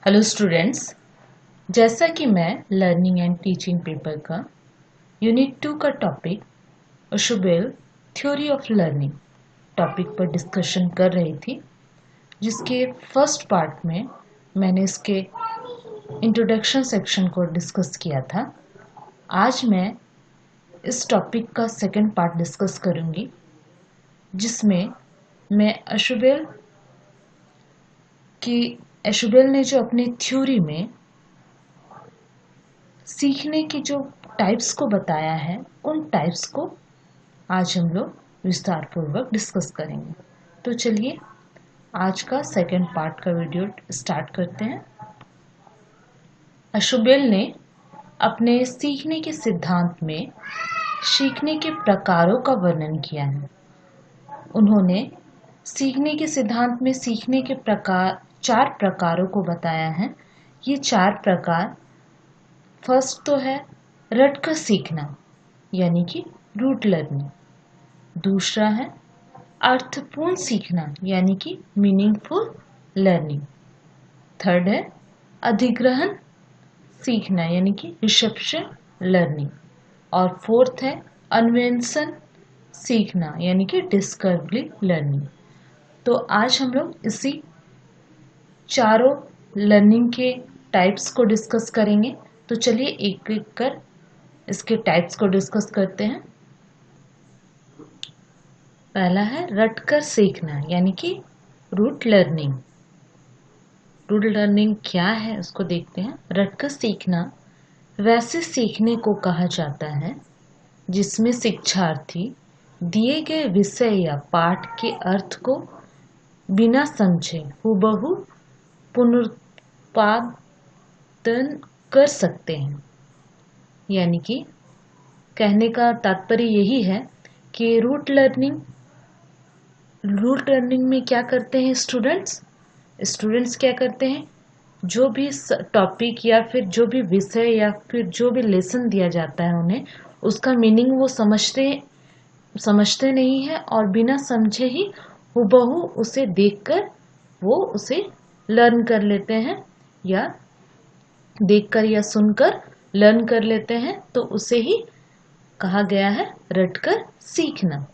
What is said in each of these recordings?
Hello students, जैसा कि मैं लर्निंग एंड टीचिंग पेपर का यूनिट 2 का topic Ausubel theory of learning topic पर डिस्कशन कर रही थी, जिसके फर्स्ट पार्ट में मैंने इसके इंट्रोडक्शन सेक्शन को डिस्कस किया था। आज मैं इस टॉपिक का सेकंड पार्ट डिस्कस करूंगी, जिसमें मैं एशुबेल ने जो अपनी थ्योरी में सीखने की जो टाइप्स को बताया है, उन टाइप्स को आज हम लोग विस्तार पूर्वक डिस्कस करेंगे। तो चलिए आज का सेकंड पार्ट का वीडियो स्टार्ट करते हैं। अशुबेल ने अपने सीखने के सिद्धांत में सीखने के प्रकारों का वर्णन किया है। उन्होंने सीखने के सिद्धांत में सीखने के चार प्रकारों को बताया है। ये चार प्रकार, फर्स्ट तो है रटकर सीखना यानी कि रूट लर्निंग। दूसरा है अर्थपूर्ण सीखना यानी कि मीनिंगफुल लर्निंग। थर्ड है अधिग्रहण सीखना यानी कि रिसेप्शन लर्निंग। और फोर्थ है अन्वेषण सीखना यानी कि डिस्कवरी लर्निंग। तो आज हम लोग इसी चारों लर्निंग के टाइप्स को डिस्कस करेंगे। तो चलिए एक एक कर इसके टाइप्स को डिस्कस करते हैं। पहला है रटकर सीखना यानी कि रूट लर्निंग। रूट लर्निंग क्या है उसको देखते हैं। रटकर सीखना वैसे सीखने को कहा जाता है जिसमें शिक्षार्थी दिए गए विषय या पाठ के अर्थ को बिना समझे हूबहू पुनरुत्पादन कर सकते हैं। यानी कि कहने का तात्पर्य यही है कि रूट लर्निंग में क्या करते हैं स्टूडेंट्स क्या करते हैं, जो भी टॉपिक या फिर जो भी विषय या फिर जो भी लेसन दिया जाता है उन्हें उसका मीनिंग वो समझते नहीं है और बिना समझे ही हूबहू उसे देखकर वो उसे लर्न कर लेते हैं या देखकर या सुनकर लर्न कर लेते हैं। तो उसे ही कहा गया है रटकर सीखना।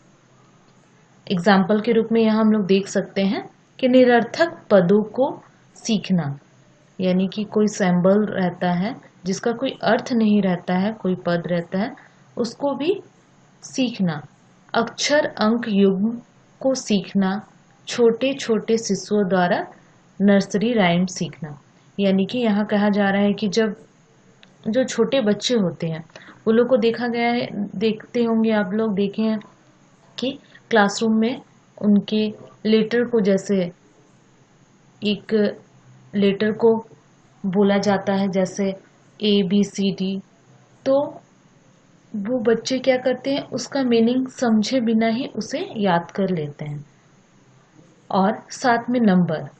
एग्जाम्पल के रूप में यहाँ हम लोग देख सकते हैं कि निरर्थक पदों को सीखना यानी कि कोई सिंबल रहता है जिसका कोई अर्थ नहीं रहता है, कोई पद रहता है उसको भी सीखना। अक्षर अंक युग्म को सीखना, छोटे छोटे शिशुओं द्वारा नर्सरी राइम सीखना। यानी कि यहाँ कहा जा रहा है कि जब जो छोटे बच्चे होते हैं वो लोग को देखा गया है, देखते होंगे आप लोग, देखे हैं कि क्लासरूम में उनके लेटर को, जैसे एक लेटर को बोला जाता है जैसे ABCD, तो वो बच्चे क्या करते हैं उसका मीनिंग समझे बिना ही उसे याद कर लेते हैं। और साथ में नंबर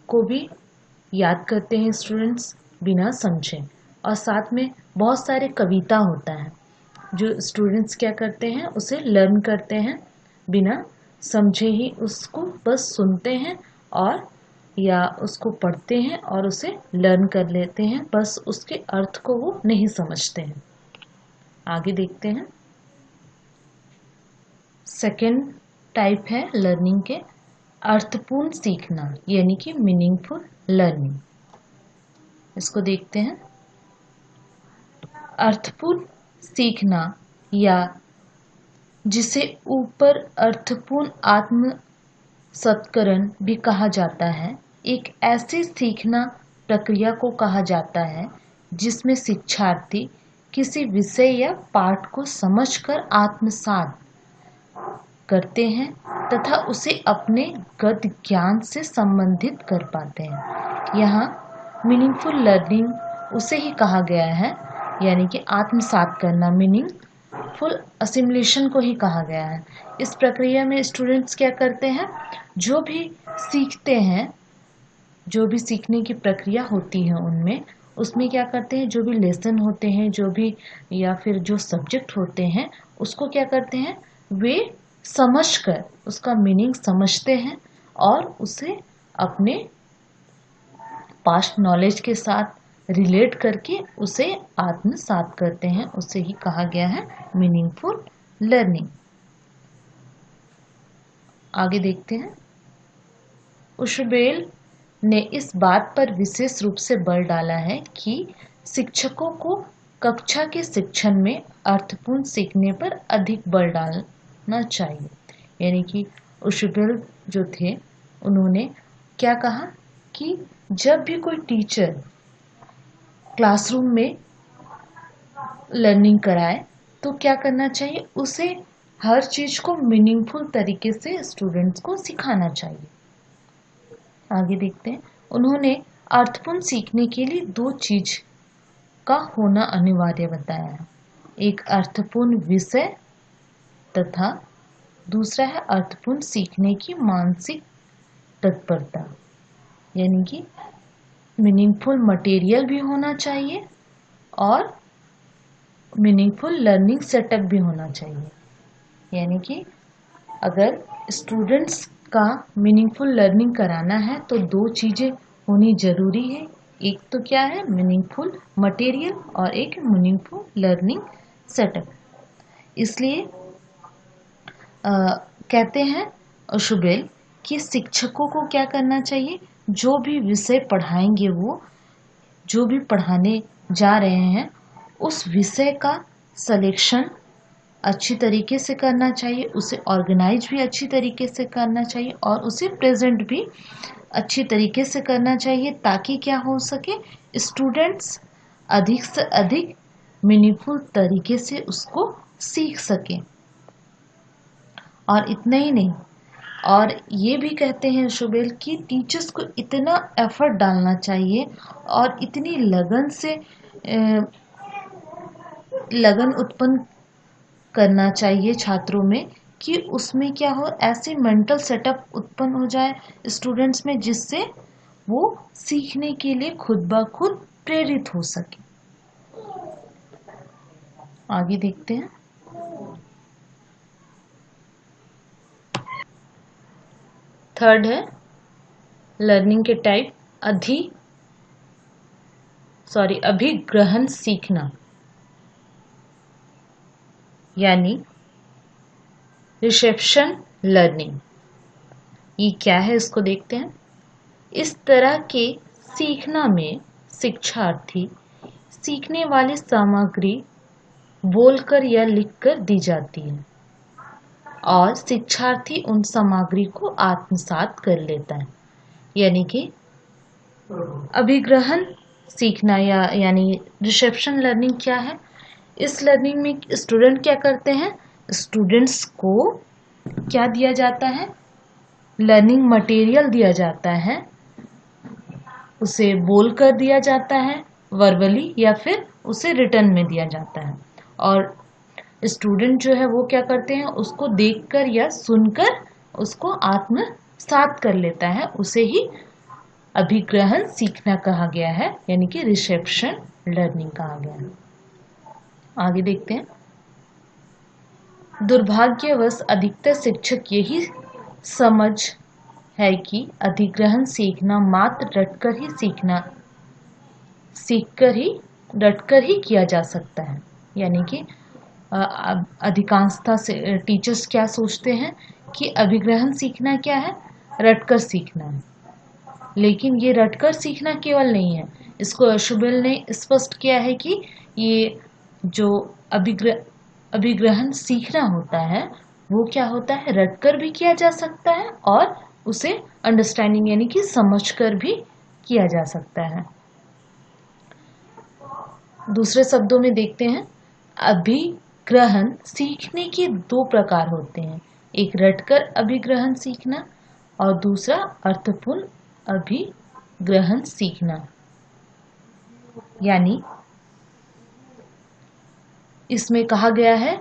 को भी याद करते हैं स्टूडेंट्स बिना समझे। और साथ में बहुत सारे कविता होता है जो स्टूडेंट्स क्या करते हैं उसे लर्न करते हैं बिना समझे ही, उसको बस सुनते हैं और या उसको पढ़ते हैं और उसे लर्न कर लेते हैं, बस उसके अर्थ को वो नहीं समझते हैं। आगे देखते हैं। सेकेंड टाइप है लर्निंग के अर्थपूर्ण सीखना यानी कि मीनिंगफुल लर्निंग। इसको देखते हैं। अर्थपूर्ण सीखना या जिसे ऊपर अर्थपूर्ण आत्मसत्करण भी कहा जाता है, एक ऐसी सीखना प्रक्रिया को कहा जाता है जिसमें शिक्षार्थी किसी विषय या पाठ को समझकर आत्मसात करते हैं तथा उसे अपने गत ज्ञान से संबंधित कर पाते हैं। यहाँ मीनिंगफुल लर्निंग उसे ही कहा गया है, यानी कि आत्मसात करना, मीनिंगफुल असिमुलेशन को ही कहा गया है। इस प्रक्रिया में स्टूडेंट्स क्या करते हैं, जो भी सीखते हैं, जो भी सीखने की प्रक्रिया होती है उसमें क्या करते हैं, जो भी लेसन होते हैं, जो भी या फिर जो सब्जेक्ट होते हैं उसको क्या करते हैं, वे समझकर उसका मीनिंग समझते हैं और उसे अपने पास्ट नॉलेज के साथ रिलेट करके उसे आत्मसात करते हैं, उसे ही कहा गया है मीनिंगफुल लर्निंग। आगे देखते हैं। उशबेल ने इस बात पर विशेष रूप से बल डाला है कि शिक्षकों को कक्षा के शिक्षण में अर्थपूर्ण सीखने पर अधिक बल डालना चाहिए। यानी कि उशबेल जो थे उन्होंने क्या कहा कि जब भी कोई टीचर क्लासरूम में लर्निंग कराए तो क्या करना चाहिए, उसे हर चीज को मीनिंगफुल तरीके से स्टूडेंट्स को सिखाना चाहिए। आगे देखते हैं। उन्होंने अर्थपूर्ण सीखने के लिए दो चीज का होना अनिवार्य बताया है। एक अर्थपूर्ण विषय तथा दूसरा है अर्थपूर्ण सीखने की मानसिक तत्परता। यानी कि मीनिंगफुल मटेरियल भी होना चाहिए और मीनिंगफुल लर्निंग सेटअप भी होना चाहिए। यानी कि अगर स्टूडेंट्स का मीनिंगफुल लर्निंग कराना है तो दो चीज़ें होनी ज़रूरी है। एक तो क्या है, मीनिंगफुल मटेरियल, और एक मीनिंगफुल लर्निंग सेटअप। इसलिए कहते हैं उशबेल कि शिक्षकों को क्या करना चाहिए, जो भी विषय पढ़ाएंगे, वो जो भी पढ़ाने जा रहे हैं उस विषय का सिलेक्शन अच्छी तरीके से करना चाहिए, उसे ऑर्गेनाइज भी अच्छी तरीके से करना चाहिए और उसे प्रेजेंट भी अच्छी तरीके से करना चाहिए, ताकि क्या हो सके, स्टूडेंट्स अधिक से अधिक मीनिंगफुल तरीके से उसको सीख सकें। और इतना ही नहीं, और ये भी कहते हैं शुबेल कि टीचर्स को इतना एफर्ट डालना चाहिए और इतनी लगन से लगन उत्पन्न करना चाहिए छात्रों में कि उसमें क्या हो, ऐसे मेंटल सेटअप उत्पन्न हो जाए स्टूडेंट्स में जिससे वो सीखने के लिए खुद ब खुद प्रेरित हो सके। आगे देखते हैं। थर्ड है लर्निंग के टाइप अभिग्रहण सीखना, यानी रिसेप्शन लर्निंग। ये क्या है, इसको देखते हैं। इस तरह के सीखना में शिक्षार्थी सीखने वाली सामग्री बोलकर या लिखकर दी जाती है और शिक्षार्थी उन सामग्री को आत्मसात कर लेता है। यानी कि अभिग्रहण सीखना यानी रिसेप्शन लर्निंग क्या है, इस लर्निंग में स्टूडेंट क्या करते हैं, स्टूडेंट्स को क्या दिया जाता है, लर्निंग मटेरियल दिया जाता है, उसे बोल कर दिया जाता है वर्बली, या फिर उसे रिटर्न में दिया जाता है, और स्टूडेंट जो है वो क्या करते हैं, उसको देखकर या सुनकर उसको आत्मसात कर लेता है। उसे ही अभिग्रहण सीखना कहा गया है, यानी कि रिसेप्शन लर्निंग कहा गया है। आगे देखते हैं। दुर्भाग्यवश अधिकतर शिक्षक यही समझ है कि अधिग्रहण सीखना मात्र रटकर ही किया जा सकता है। यानी कि अधिकांशता से टीचर्स क्या सोचते हैं कि अभिग्रहण सीखना क्या है, रटकर सीखना है। लेकिन ये रटकर सीखना केवल नहीं है, इसको उशबेल ने स्पष्ट किया है कि ये जो अभिग्रहण सीखना होता है वो क्या होता है, रटकर भी किया जा सकता है और उसे अंडरस्टैंडिंग यानी कि समझकर भी किया जा सकता है। दूसरे शब्दों में देखते हैं, अभिग्रहण सीखने के दो प्रकार होते हैं, एक रटकर अभिग्रहण सीखना और दूसरा अर्थपूर्ण अभिग्रहण सीखना। यानी इसमें कहा गया है,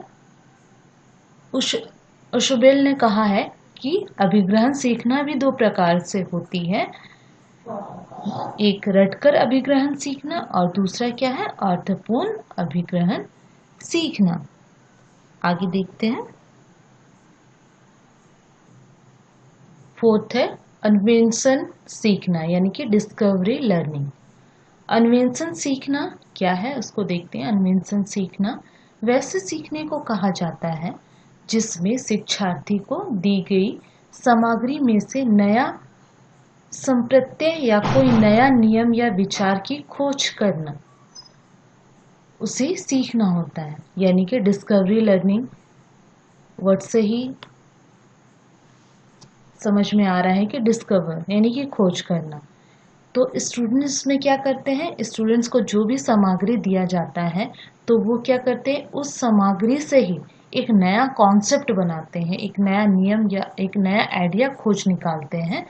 उशबेल ने कहा है कि अभिग्रहण सीखना भी दो प्रकार से होती है, एक रटकर अभिग्रहण सीखना और दूसरा क्या है, अर्थपूर्ण अभिग्रहण सीखना। आगे देखते हैं। फोर्थ है अन्वेषण सीखना यानी कि डिस्कवरी लर्निंग। अन्वेषण सीखना क्या है उसको देखते हैं। अन्वेषण सीखना वैसे सीखने को कहा जाता है जिसमें शिक्षार्थी को दी गई सामग्री में से नया संप्रत्यय या कोई नया नियम या विचार की खोज करना, उसे सीखना होता है। यानी कि डिस्कवरी लर्निंग वर्ड से ही समझ में आ रहा है कि डिस्कवर यानी कि खोज करना। तो स्टूडेंट्स में क्या करते हैं, स्टूडेंट्स को जो भी सामग्री दिया जाता है तो वो क्या करते हैं, उस सामग्री से ही एक नया कॉन्सेप्ट बनाते हैं, एक नया नियम या एक नया आइडिया खोज निकालते हैं।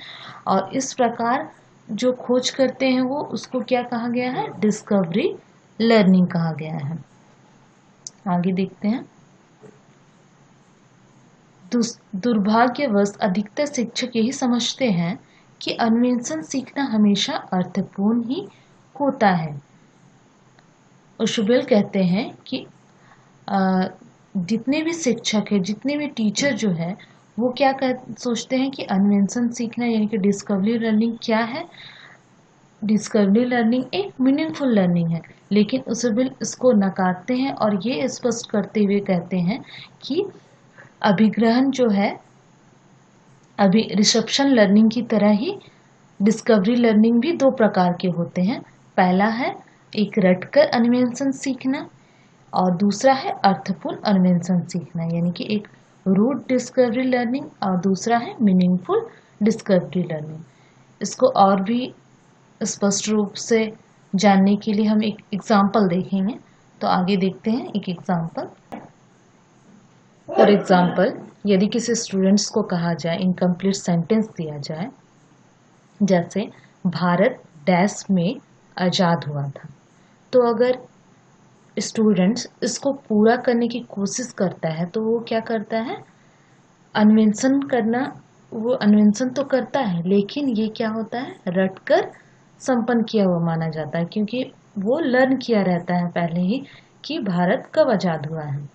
और इस प्रकार जो खोज करते हैं वो उसको क्या कहा गया है, डिस्कवरी लर्निंग कहा गया है। आगे देखते हैं। दुर्भाग्यवश अधिकतर शिक्षक यही समझते हैं कि अन्वेषण सीखना हमेशा अर्थपूर्ण ही होता है। ओशुबेल कहते हैं कि जितने भी शिक्षक है, जितने भी टीचर जो है वो क्या सोचते हैं कि अन्वेषण सीखना यानी कि डिस्कवरी लर्निंग क्या है। डिस्कवरी लर्निंग एक मीनिंगफुल लर्निंग है, लेकिन ओशुबेल इसको नकारते हैं और ये स्पष्ट करते हुए कहते हैं कि अभिग्रहण जो है अभी रिसेप्शन लर्निंग की तरह ही डिस्कवरी लर्निंग भी दो प्रकार के होते हैं। पहला है एक रटकर अन्वेषण सीखना और दूसरा है अर्थपूर्ण अन्वेषण सीखना, यानी कि एक रूट डिस्कवरी लर्निंग और दूसरा है मीनिंगफुल डिस्कवरी लर्निंग। इसको और भी स्पष्ट रूप से जानने के लिए हम एक एग्जाम्पल देखेंगे। तो आगे देखते हैं एक एग्जाम्पल। फॉर एग्जाम्पल, यदि किसी स्टूडेंट्स को कहा जाए, इनकम्प्लीट सेंटेंस दिया जाए, जैसे भारत डैश में आज़ाद हुआ था, तो अगर स्टूडेंट्स इसको पूरा करने की कोशिश करता है तो वो क्या करता है, अन्वेषण करना, वो अन्वेषण तो करता है लेकिन ये क्या होता है, रटकर संपन्न किया हुआ माना जाता है, क्योंकि वो लर्न किया रहता है पहले ही कि भारत कब आज़ाद हुआ है।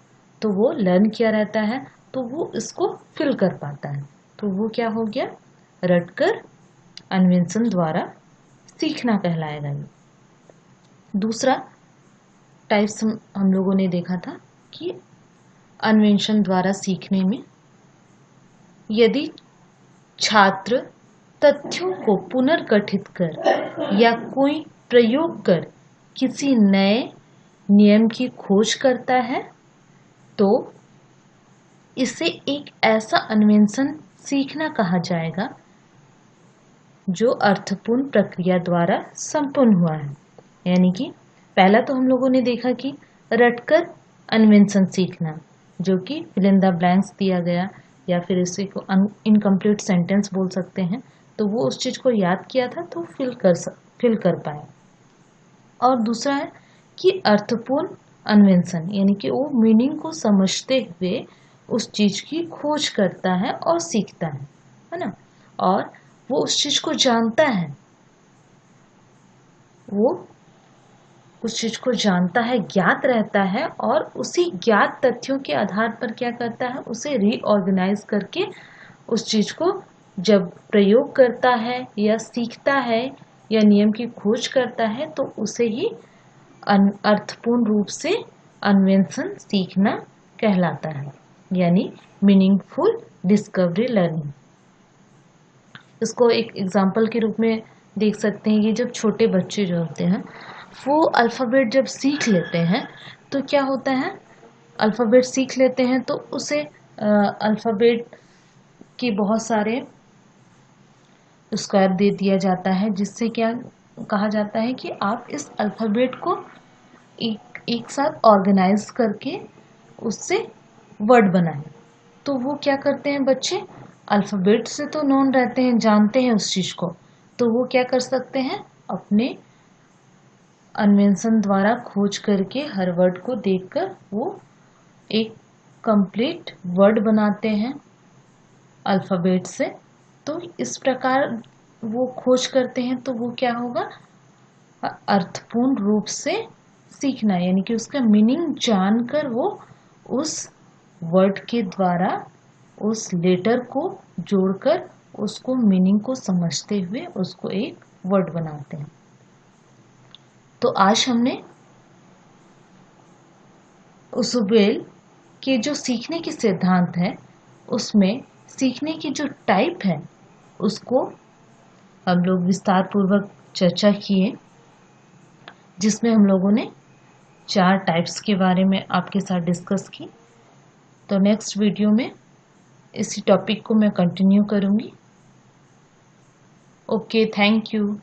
तो वो लर्न किया रहता है तो वो इसको फिल कर पाता है। तो वो क्या हो गया, रटकर अन्वेषण द्वारा सीखना कहलाएगा। दूसरा टाइप्स हम लोगों ने देखा था कि अन्वेषण द्वारा सीखने में यदि छात्र तथ्यों को पुनर्गठित कर या कोई प्रयोग कर किसी नए नियम की खोज करता है तो इसे एक ऐसा अन्वेषण सीखना कहा जाएगा जो अर्थपूर्ण प्रक्रिया द्वारा संपन्न हुआ है। यानी कि पहला तो हम लोगों ने देखा कि रटकर अन्वेषण सीखना, जो कि फिल इन द ब्लैंक्स दिया गया या फिर इसे को इनकम्प्लीट सेंटेंस बोल सकते हैं, तो वो उस चीज़ को याद किया था तो फिल कर पाया। और दूसरा है कि अर्थपूर्ण अन्वेषण, यानी कि वो मीनिंग को समझते हुए उस चीज़ की खोज करता है और सीखता है ना, और वो उस चीज़ को जानता है, वो उस चीज़ को जानता है, ज्ञात रहता है और उसी ज्ञात तथ्यों के आधार पर क्या करता है, उसे रीऑर्गेनाइज करके उस चीज़ को जब प्रयोग करता है या सीखता है या नियम की खोज करता है तो उसे ही अर्थपूर्ण रूप से अन्वेषण सीखना कहलाता है, यानी मीनिंगफुल डिस्कवरी लर्निंग। इसको एक एग्जाम्पल के रूप में देख सकते हैं। ये जब छोटे बच्चे जो होते हैं वो अल्फ़ाबेट जब सीख लेते हैं तो क्या होता है, अल्फ़ाबेट सीख लेते हैं तो उसे अल्फ़ाबेट के बहुत सारे स्क्वायर दे दिया जाता है, जिससे क्या कहा जाता है कि आप इस अल्फ़ाबेट को एक साथ ऑर्गेनाइज करके उससे वर्ड बनाएं। तो वो क्या करते हैं बच्चे, अल्फ़ाबेट से तो नोन रहते हैं, जानते हैं उस चीज़ को, तो वो क्या कर सकते हैं, अपने अन्वेषण द्वारा खोज करके हर वर्ड को देखकर वो एक कंप्लीट वर्ड बनाते हैं अल्फ़ाबेट से। तो इस प्रकार वो खोज करते हैं तो वो क्या होगा, अर्थपूर्ण रूप से सीखना, यानी कि उसका मीनिंग जानकर वो उस वर्ड के द्वारा उस लेटर को जोड़कर उसको मीनिंग को समझते हुए उसको एक वर्ड बनाते हैं। तो आज हमने उसबेल के जो सीखने के सिद्धांत है उसमें सीखने की जो टाइप है उसको हम लोग विस्तार पूर्वक चर्चा किए, जिसमें हम लोगों ने 4 टाइप्स के बारे में आपके साथ डिस्कस की। तो नेक्स्ट वीडियो में इसी टॉपिक को मैं कंटिन्यू करूँगी। Okay, thank you.